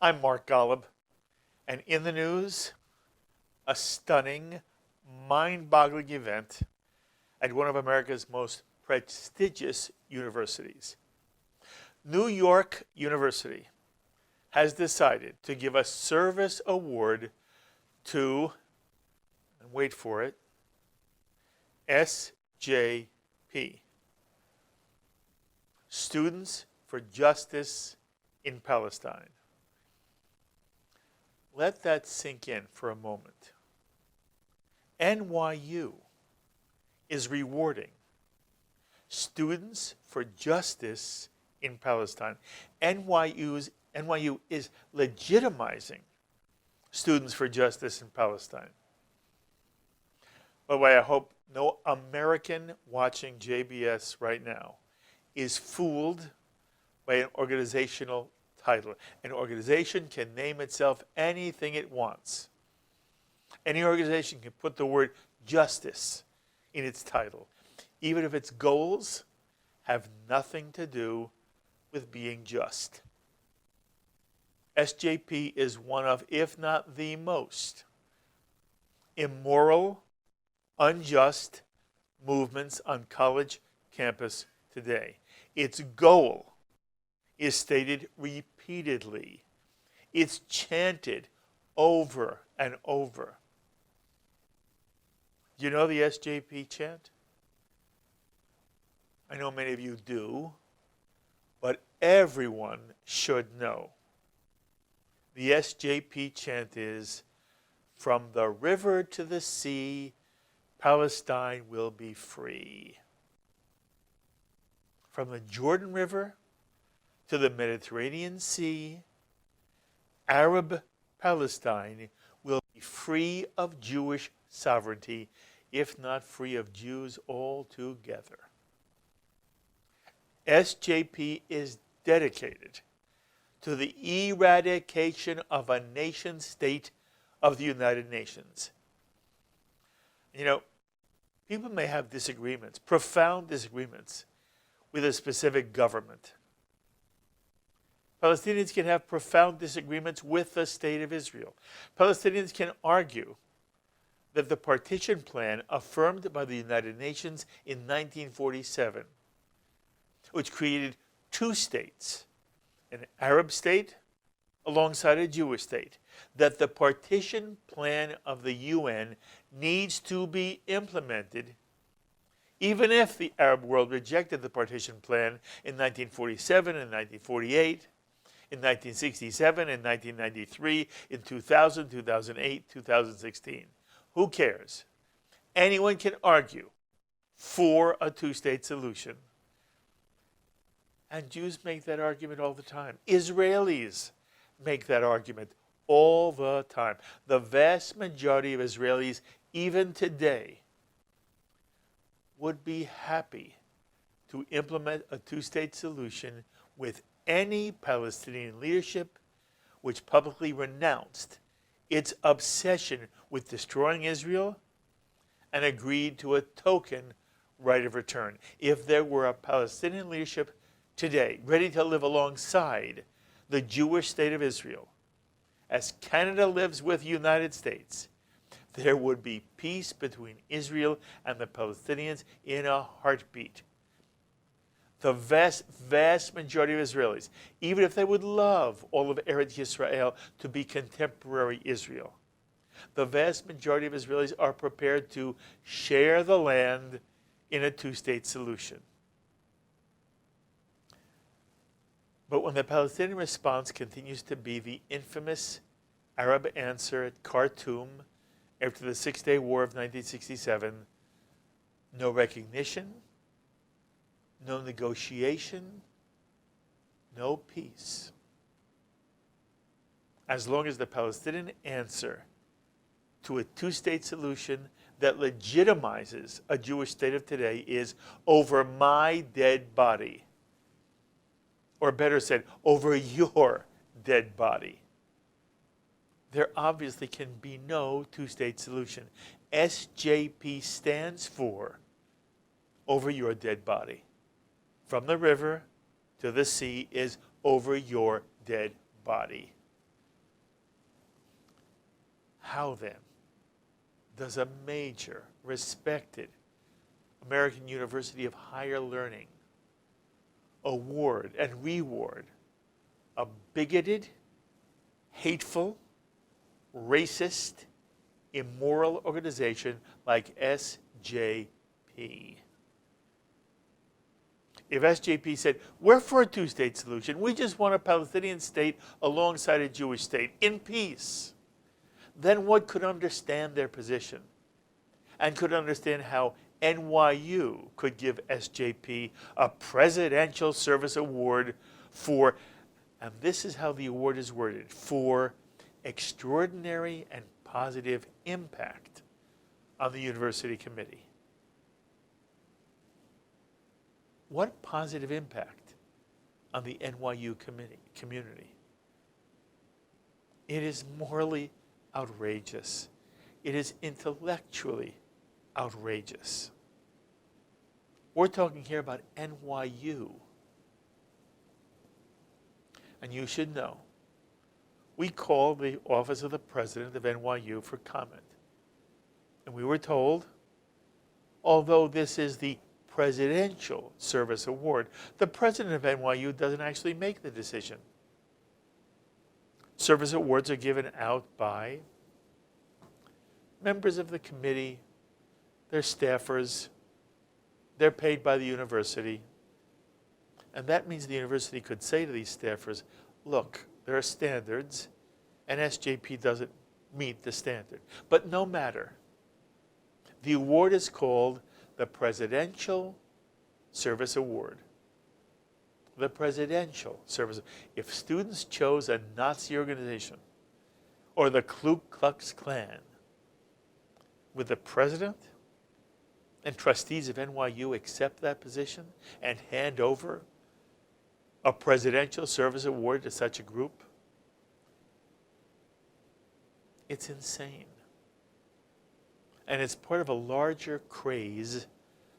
I'm Mark Golub, and in the news, a stunning, mind-boggling event at one of America's most prestigious universities. New York University has decided to give a service award to, and wait for it, SJP, Students for Justice in Palestine. Let that sink in for a moment. NYU is rewarding Students for Justice in Palestine. NYU is legitimizing Students for Justice in Palestine. By the way, I hope no American watching JBS right now is fooled by an organizational title. An organization can name itself anything it wants. Any organization can put the word justice in its title, even if its goals have nothing to do with being just. SJP is one of, if not the most, immoral, unjust movements on college campus today. Its goal is stated repeatedly. It's chanted over and over. Do you know the SJP chant? I know many of you do, but everyone should know. The SJP chant is, "From the river to the sea, Palestine will be free." From the Jordan River to the Mediterranean Sea, Arab Palestine will be free of Jewish sovereignty, if not free of Jews altogether. SJP is dedicated to the eradication of a nation state of the United Nations. You know, people may have disagreements, profound disagreements, with a specific government. Palestinians can have profound disagreements with the state of Israel. Palestinians can argue that the partition plan affirmed by the United Nations in 1947, which created two states, an Arab state alongside a Jewish state, that the partition plan of the UN needs to be implemented, even if the Arab world rejected the partition plan in 1947 and 1948, in 1967 and 1993, in 2000, 2008, 2016. Who cares? Anyone can argue for a two-state solution. And Jews make that argument all the time. Israelis make that argument all the time. The vast majority of Israelis, even today, would be happy to implement a two-state solution with any Palestinian leadership which publicly renounced its obsession with destroying Israel and agreed to a token right of return. If there were a Palestinian leadership today ready to live alongside the Jewish state of Israel, as Canada lives with the United States, there would be peace between Israel and the Palestinians in a heartbeat. The vast majority of Israelis, even if they would love all of Eretz Yisrael to be contemporary Israel, the vast majority of Israelis are prepared to share the land in a two-state solution. But when the Palestinian response continues to be the infamous Arab answer at Khartoum after the Six-Day War of 1967, no recognition, no negotiation, no peace. As long as the Palestinian answer to a two-state solution that legitimizes a Jewish state of today is over my dead body, or better said, over your dead body, there obviously can be no two-state solution. SJP stands for over your dead body. From the river to the sea is over your dead body. How then does a major, respected American University of Higher Learning award and reward a bigoted, hateful, racist, immoral organization like SJP? If SJP said, we're for a two-state solution, we just want a Palestinian state alongside a Jewish state in peace, then one could understand their position and could understand how NYU could give SJP a Presidential Service Award for, and this is how the award is worded, for extraordinary and positive impact on the university committee. What positive impact on the NYU community? It is morally outrageous. It is intellectually outrageous. We're talking here about NYU. And you should know, we called the office of the president of NYU for comment. And we were told, although this is the Presidential Service Award, the president of NYU doesn't actually make the decision. Service awards are given out by members of the committee, their staffers, they're paid by the university. And that means the university could say to these staffers, look, there are standards, and SJP doesn't meet the standard. But no matter. The award is called the Presidential Service Award. The Presidential Service. If students chose a Nazi organization or the Ku Klux Klan, would the president and trustees of NYU accept that position and hand over a Presidential Service Award to such a group? It's insane. And it's part of a larger craze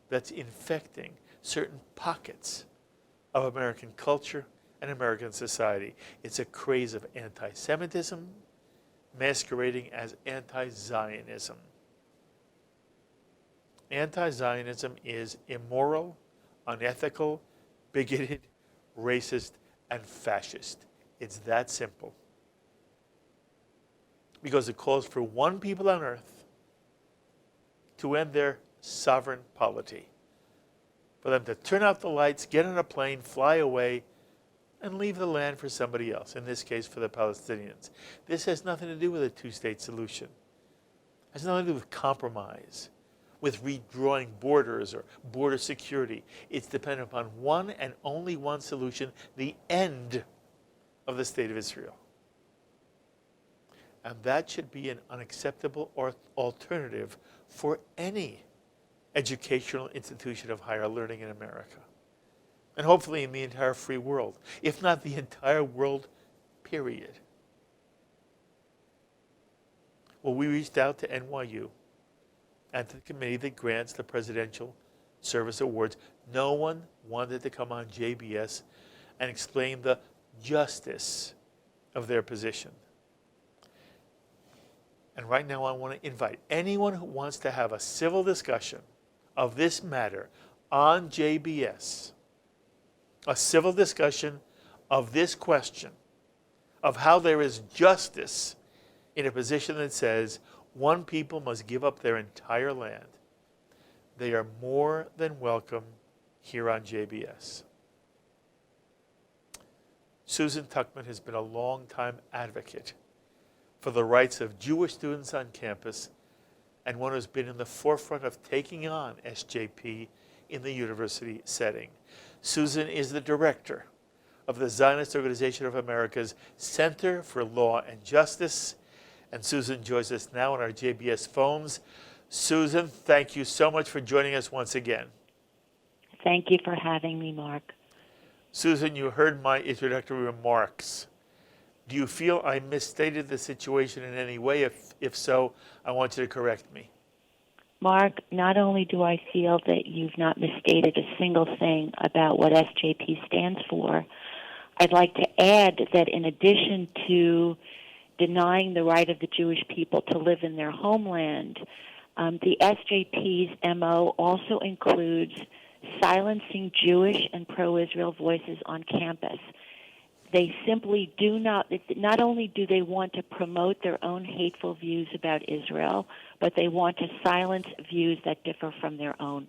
that's infecting certain pockets of American culture and American society. It's a craze of anti-Semitism masquerading as anti-Zionism. Anti-Zionism is immoral, unethical, bigoted, racist, and fascist. It's that simple. Because it calls for one people on earth to end their sovereign polity. For them to turn out the lights, get on a plane, fly away, and leave the land for somebody else, in this case for the Palestinians. This has nothing to do with a two-state solution. It has nothing to do with compromise, with redrawing borders or border security. It's dependent upon one and only one solution, the end of the state of Israel. And that should be an unacceptable alternative for any educational institution of higher learning in America. And hopefully in the entire free world, if not the entire world, period. Well, we reached out to NYU and to the committee that grants the Presidential Service Awards. No one wanted to come on JBS and explain the justice of their position. And right now I want to invite anyone who wants to have a civil discussion of this matter on JBS, a civil discussion of this question, of how there is justice in a position that says one people must give up their entire land. They are more than welcome here on JBS. Susan Tuchman has been a long-time advocate for the rights of Jewish students on campus and one who's been in the forefront of taking on SJP in the university setting. Susan is the director of the Zionist Organization of America's Center for Law and Justice. And Susan joins us now on our JBS phones. Susan, thank you so much for joining us once again. Thank you for having me, Mark. Susan, you heard my introductory remarks. Do you feel I misstated the situation in any way? If so, I want you to correct me. Mark, not only do I feel that you've not misstated a single thing about what SJP stands for, I'd like to add that in addition to denying the right of the Jewish people to live in their homeland. The SJP's MO also includes silencing Jewish and pro-Israel voices on campus. They simply do not only do they want to promote their own hateful views about Israel, but they want to silence views that differ from their own.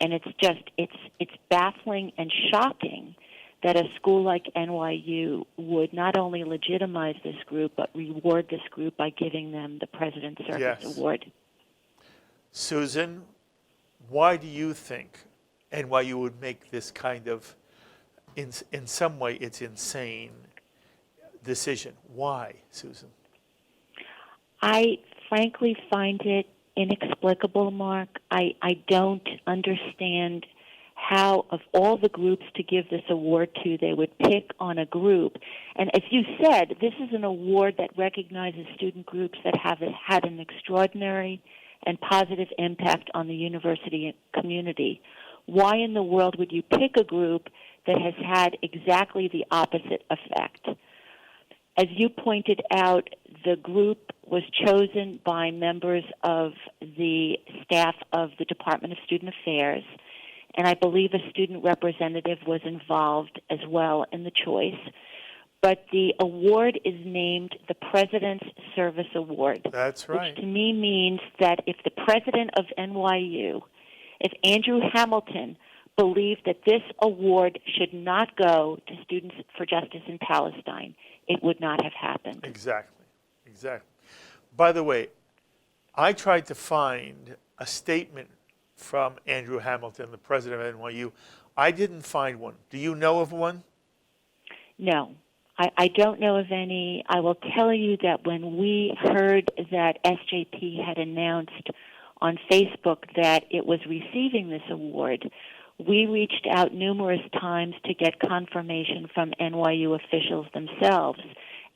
And it's baffling and shocking that a school like NYU would not only legitimize this group, but reward this group by giving them the President's Service Award. Susan, why do you think NYU would make this kind of, in some way, it's insane decision? Why, Susan? I frankly find it inexplicable, Mark. I don't understand how, of all the groups to give this award to, they would pick on a group. And as you said, this is an award that recognizes student groups that have had an extraordinary and positive impact on the university community. Why in the world would you pick a group that has had exactly the opposite effect? As you pointed out, the group was chosen by members of the staff of the Department of Student Affairs, and I believe a student representative was involved as well in the choice. But the award is named the President's Service Award. That's right. Which to me means that if the president of NYU, if Andrew Hamilton, believed that this award should not go to Students for Justice in Palestine, it would not have happened. Exactly. By the way, I tried to find a statement from Andrew Hamilton, the president of NYU. I didn't find one. Do you know of one? No, I don't know of any. I will tell you that when we heard that SJP had announced on Facebook that it was receiving this award, we reached out numerous times to get confirmation from NYU officials themselves,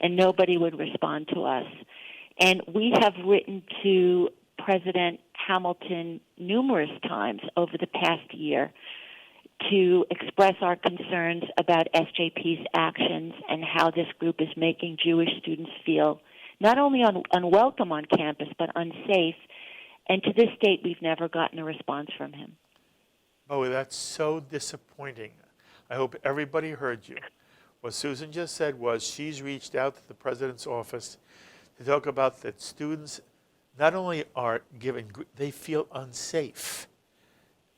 and nobody would respond to us. And we have written to President Hamilton numerous times over the past year to express our concerns about SJP's actions and how this group is making Jewish students feel not only unwelcome on campus, but unsafe. And to this date, we've never gotten a response from him. Oh, that's so disappointing. I hope everybody heard you. What Susan just said was she's reached out to the president's office to talk about that students not only are given, they feel unsafe.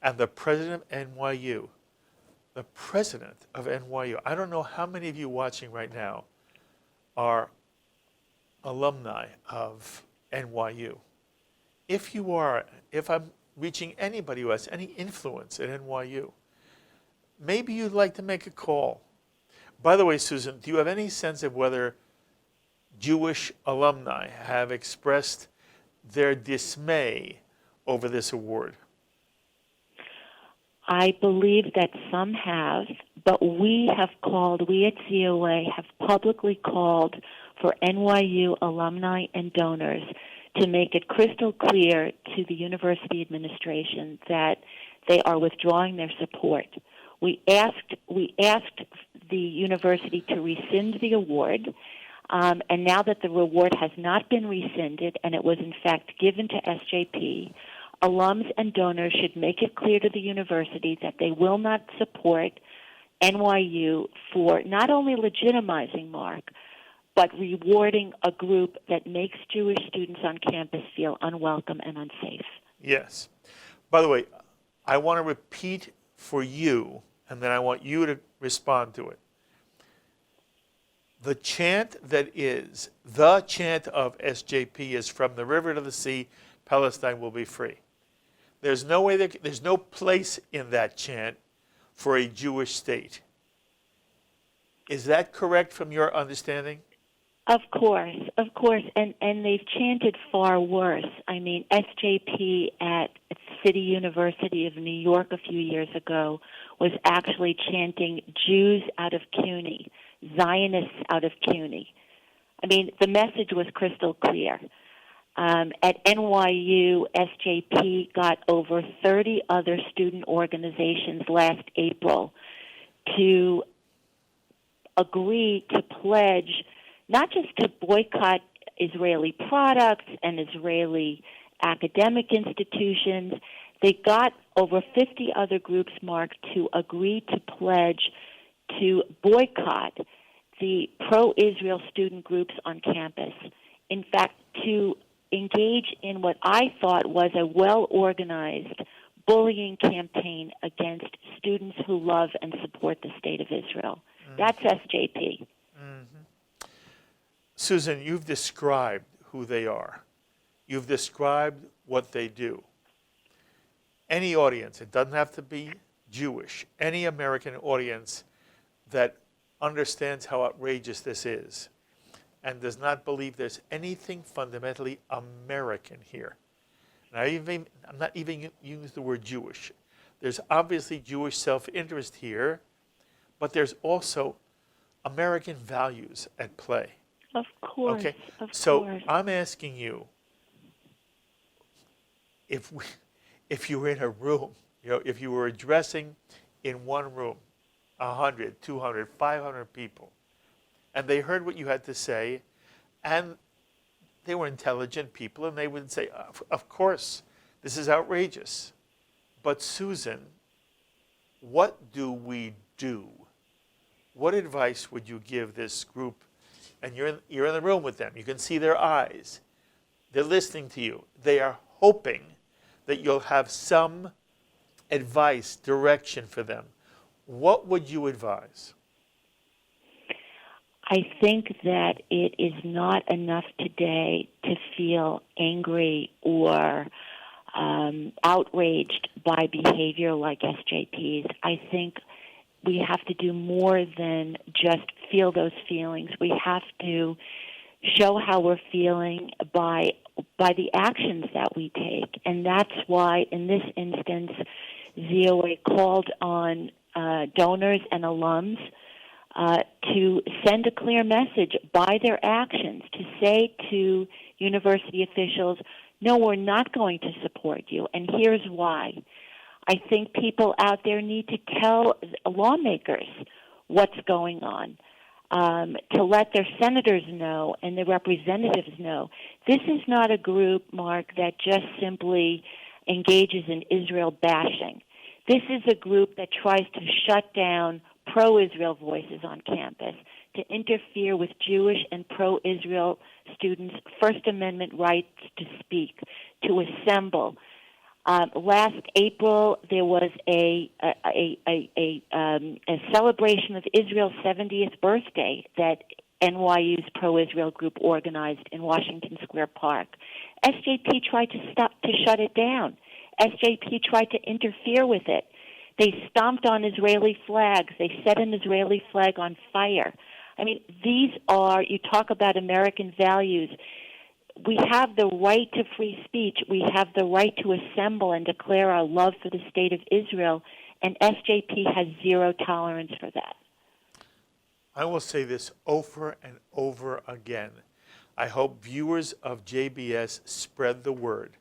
And the president of NYU, I don't know how many of you watching right now are alumni of NYU. If you are, if I'm reaching anybody who has any influence at NYU, maybe you'd like to make a call. By the way, Susan, do you have any sense of whether Jewish alumni have expressed their dismay over this award? I believe that some have, but we at COA have publicly called for NYU alumni and donors to make it crystal clear to the university administration that they are withdrawing their support. We asked the university to rescind the award, and now that the award has not been rescinded and it was in fact given to SJP, alums and donors should make it clear to the university that they will not support NYU for not only legitimizing Mark, but rewarding a group that makes Jewish students on campus feel unwelcome and unsafe. Yes. By the way, I want to repeat for you, and then I want you to respond to it. The chant that is the chant of SJP is "From the river to the sea, Palestine will be free." There's no way there's no place in that chant for a Jewish state. Is that correct from your understanding? Of course, and they've chanted far worse. I mean, SJP at City University of New York a few years ago was actually chanting Jews out of CUNY, Zionists out of CUNY. I mean, the message was crystal clear. At NYU, SJP got over 30 other student organizations last April to agree to pledge not just to boycott Israeli products and Israeli academic institutions. They got over 50 other groups, Mark, to agree to pledge to boycott the pro-Israel student groups on campus. In fact, to engage in what I thought was a well-organized bullying campaign against students who love and support the State of Israel. That's SJP. Susan, you've described who they are. You've described what they do. Any audience, it doesn't have to be Jewish, any American audience that understands how outrageous this is and does not believe there's anything fundamentally American here. And I'm not even using the word Jewish. There's obviously Jewish self-interest here, but there's also American values at play. Of course. Okay, of so course. I'm asking you, if you were in a room, if you were addressing in one room 100, 200, 500 people, and they heard what you had to say, and they were intelligent people, and they would say, of course, this is outrageous. But Susan, what do we do? What advice would you give this group? And you're in the room with them. You can see their eyes. They're listening to you. They are hoping that you'll have some advice, direction for them. What would you advise? I think that it is not enough today to feel angry or outraged by behavior like SJP's. I think we have to do more than just feel those feelings. We have to show how we're feeling by the actions that we take. And that's why, in this instance, ZOA called on donors and alums to send a clear message by their actions, to say to university officials, no, we're not going to support you, and here's why. I think people out there need to tell lawmakers what's going on, to let their senators know and their representatives know. This is not a group, Mark, that just simply engages in Israel bashing. This is a group that tries to shut down pro-Israel voices on campus, to interfere with Jewish and pro-Israel students' First Amendment rights to speak, to assemble. Last April, there was a celebration of Israel's 70th birthday that NYU's pro-Israel group organized in Washington Square Park. SJP tried to shut it down. SJP tried to interfere with it. They stomped on Israeli flags. They set an Israeli flag on fire. I mean, these are, you talk about American values. We have the right to free speech. We have the right to assemble and declare our love for the State of Israel, and SJP has zero tolerance for that. I will say this over and over again. I hope viewers of JBS spread the word.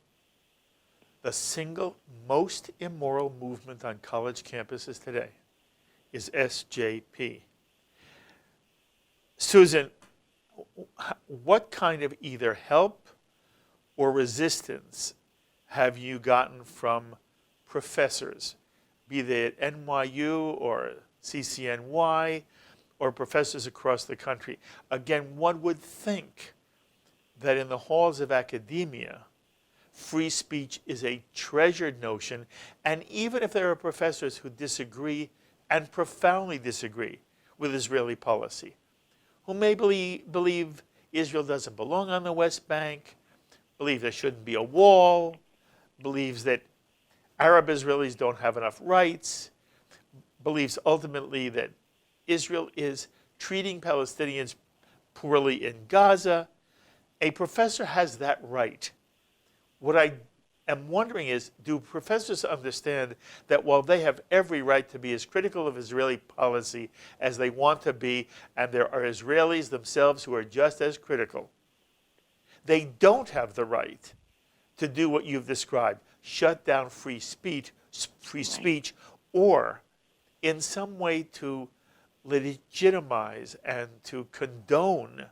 The single most immoral movement on college campuses today is SJP. Susan, what kind of either help or resistance have you gotten from professors, be they at NYU or CCNY or professors across the country? Again, one would think that in the halls of academia, free speech is a treasured notion, and even if there are professors who disagree and profoundly disagree with Israeli policy, who may believe Israel doesn't belong on the West Bank, believe there shouldn't be a wall, believes that Arab Israelis don't have enough rights, believes ultimately that Israel is treating Palestinians poorly in Gaza. A professor has that right. What I am wondering is, do professors understand that while they have every right to be as critical of Israeli policy as they want to be, and there are Israelis themselves who are just as critical, they don't have the right to do what you've described, shut down free speech, or in some way to legitimize and to condone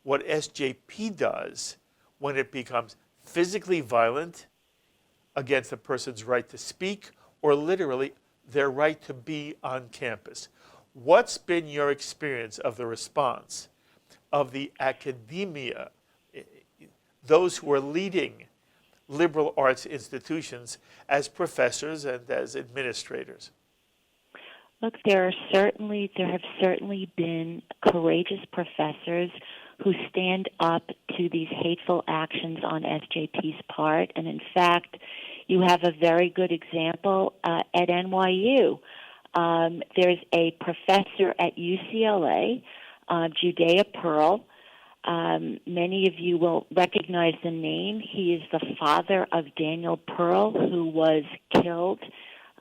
what SJP does when it becomes physically violent against a person's right to speak or literally their right to be on campus. What's been your experience of the response of the academia, those who are leading liberal arts institutions as professors and as administrators? Look, there have certainly been courageous professors who stand up to these hateful actions on SJP's part. And in fact, you have a very good example at NYU. There's a professor at UCLA, Judea Pearl. Many of you will recognize the name. He is the father of Daniel Pearl, who was killed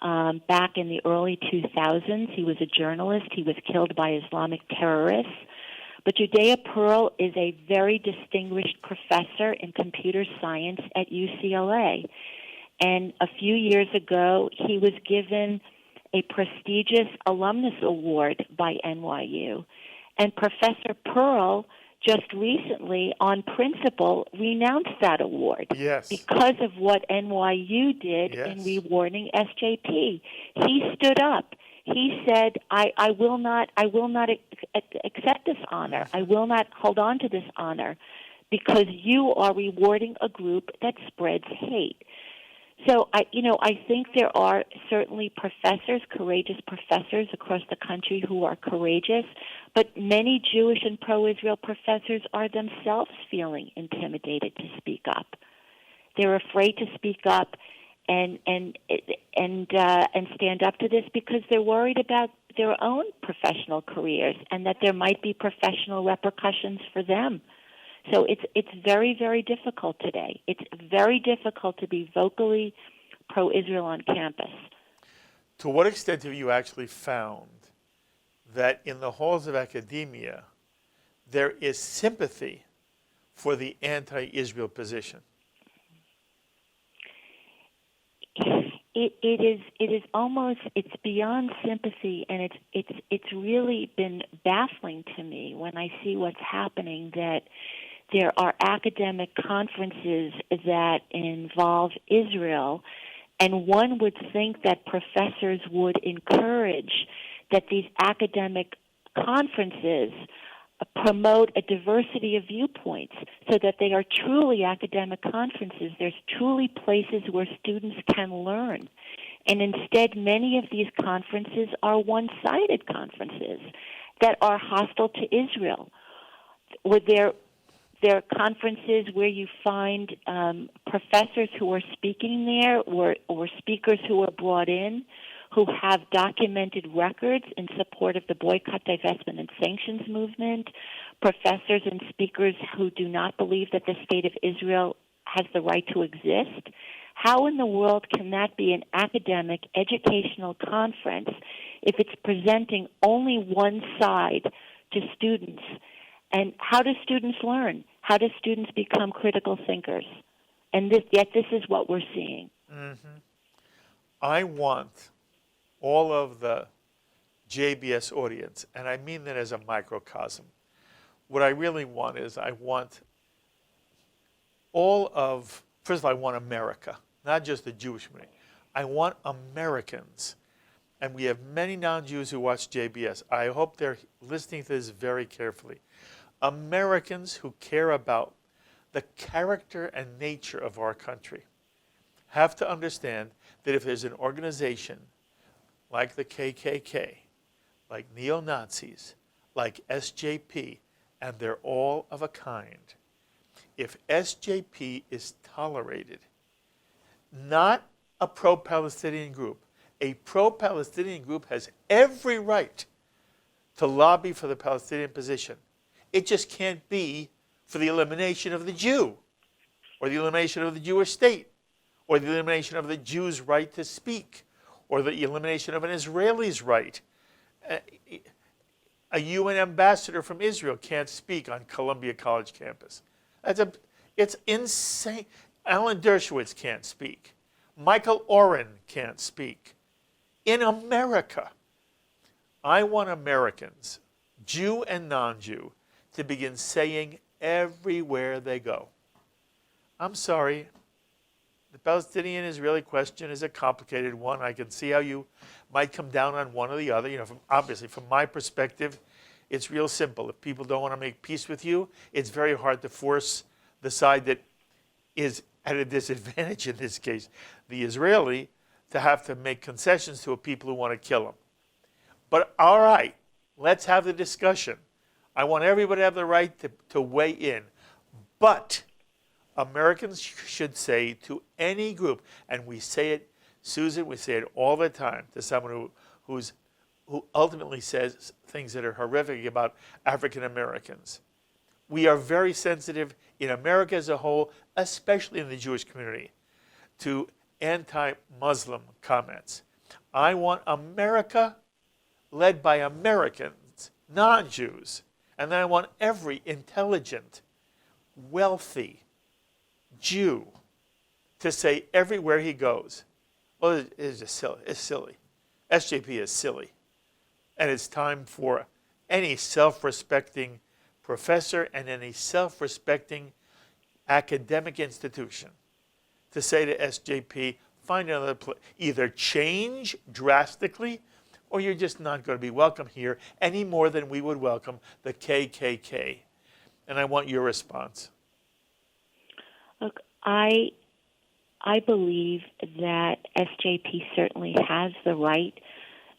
back in the early 2000s. He was a journalist. He was killed by Islamic terrorists. But Judea Pearl is a very distinguished professor in computer science at UCLA. And a few years ago, he was given a prestigious alumnus award by NYU. And Professor Pearl just recently, on principle, renounced that award. Yes. Because of what NYU did Yes. in rewarding SJP. He stood up. He said, I will not accept this honor. I will not hold on to this honor because you are rewarding a group that spreads hate. So, I think there are certainly professors, courageous professors across the country who are courageous, but many Jewish and pro-Israel professors are themselves feeling intimidated to speak up. They're afraid to speak up and stand up to this because they're worried about their own professional careers and that there might be professional repercussions for them. So it's very, very difficult today. It's very difficult to be vocally pro-Israel on campus. To what extent have you actually found that in the halls of academia there is sympathy for the anti-Israel position? It is almost, it's beyond sympathy, and it's really been baffling to me when I see what's happening, that there are academic conferences that involve Israel, and one would think that professors would encourage that these academic conferences promote a diversity of viewpoints so that they are truly academic conferences. There's truly places where students can learn. And instead, many of these conferences are one-sided conferences that are hostile to Israel. Or there are conferences where you find professors who are speaking there or speakers who are brought in who have documented records in support of the boycott, divestment, and sanctions movement, professors and speakers who do not believe that the state of Israel has the right to exist. How in the world can that be an academic, educational conference if it's presenting only one side to students? And how do students learn? How do students become critical thinkers? And yet this is what we're seeing. Mm-hmm. I want all of the JBS audience, and I mean that as a microcosm. What I really want is I want first of all, I want America, not just the Jewish community. I want Americans, and we have many non-Jews who watch JBS. I hope they're listening to this very carefully. Americans who care about the character and nature of our country have to understand that if there's an organization like the KKK, like neo-Nazis, like SJP, and they're all of a kind, if SJP is tolerated, not a pro-Palestinian group, a pro-Palestinian group has every right to lobby for the Palestinian position. It just can't be for the elimination of the Jew, or the elimination of the Jewish state, or the elimination of the Jew's right to speak, or the elimination of an Israeli's right. A UN ambassador from Israel can't speak on Columbia College campus. It's insane. Alan Dershowitz can't speak. Michael Oren can't speak. In America, I want Americans, Jew and non-Jew, to begin saying everywhere they go. I'm sorry. The Palestinian-Israeli question is a complicated one. I can see how you might come down on one or the other. You know, obviously, from my perspective, it's real simple. If people don't want to make peace with you, it's very hard to force the side that is at a disadvantage, in this case, the Israeli, to have to make concessions to a people who want to kill them. But all right, let's have the discussion. I want everybody to have the right to weigh in. But Americans should say to any group, and we say it, Susan, we say it all the time to someone who ultimately says things that are horrific about African Americans. We are very sensitive in America as a whole, especially in the Jewish community, to anti-Muslim comments. I want America led by Americans, non-Jews. And then I want every intelligent, wealthy Jew to say everywhere he goes, well, it's just silly. It's silly. SJP is silly. And it's time for any self-respecting professor and any self-respecting academic institution to say to SJP, find another place. Either change drastically, or you're just not going to be welcome here any more than we would welcome the KKK. And I want your response. Look, I believe that SJP certainly has the right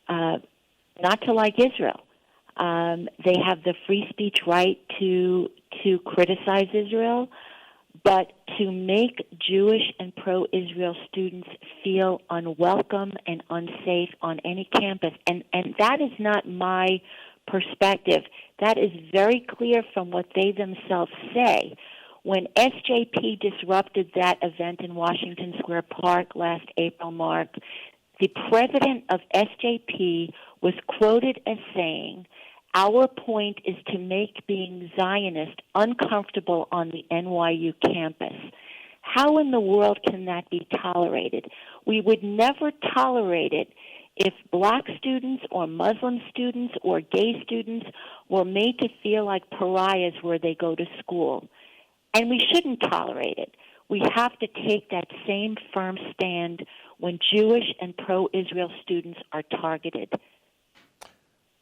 not to like Israel. They have the free speech right to criticize Israel, but to make Jewish and pro-Israel students feel unwelcome and unsafe on any campus, and that is not my perspective. That is very clear from what they themselves say. When SJP disrupted that event in Washington Square Park last April, Mark, the president of SJP was quoted as saying, "Our point is to make being Zionist uncomfortable on the NYU campus." How in the world can that be tolerated? We would never tolerate it if black students or Muslim students or gay students were made to feel like pariahs where they go to school. And we shouldn't tolerate it. We have to take that same firm stand when Jewish and pro-Israel students are targeted.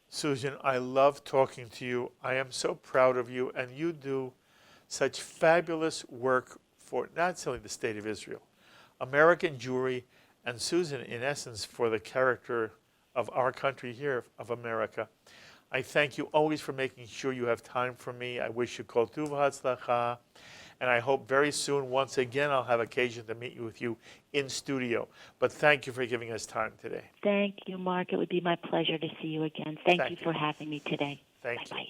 Susan, I love talking to you. I am so proud of you, and you do such fabulous work for not only the state of Israel, American Jewry, and Susan, in essence, for the character of our country here, of America. I thank you always for making sure you have time for me. I wish you kol tuv v'hatzlacha, and I hope very soon, once again, I'll have occasion to meet with you in studio. But thank you for giving us time today. Thank you, Mark. It would be my pleasure to see you again. Thank you for having me today. Thank Bye-bye.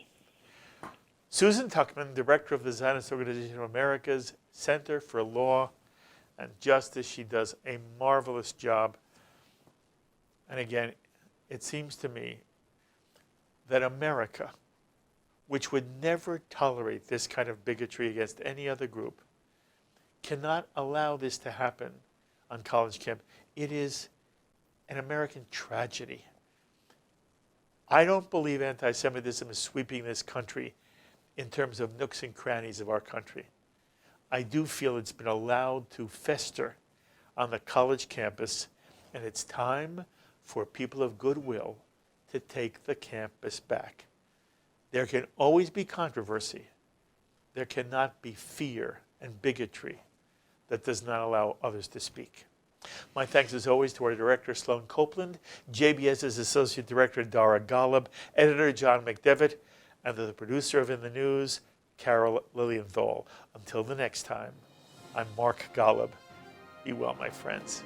you. Susan Tuchman, Director of the Zionist Organization of America's Center for Law and Justice. She does a marvelous job. And again, it seems to me that America, which would never tolerate this kind of bigotry against any other group, cannot allow this to happen on college camp. It is an American tragedy. I don't believe anti-Semitism is sweeping this country in terms of nooks and crannies of our country. I do feel it's been allowed to fester on the college campus, and it's time for people of goodwill to take the campus back. There can always be controversy. There cannot be fear and bigotry that does not allow others to speak. My thanks as always to our director, Sloan Copeland, JBS's Associate Director, Dara Golub, Editor, John McDevitt, and to the producer of In the News, Carol Lilienthal. Until the next time, I'm Mark Golub. Be well, my friends.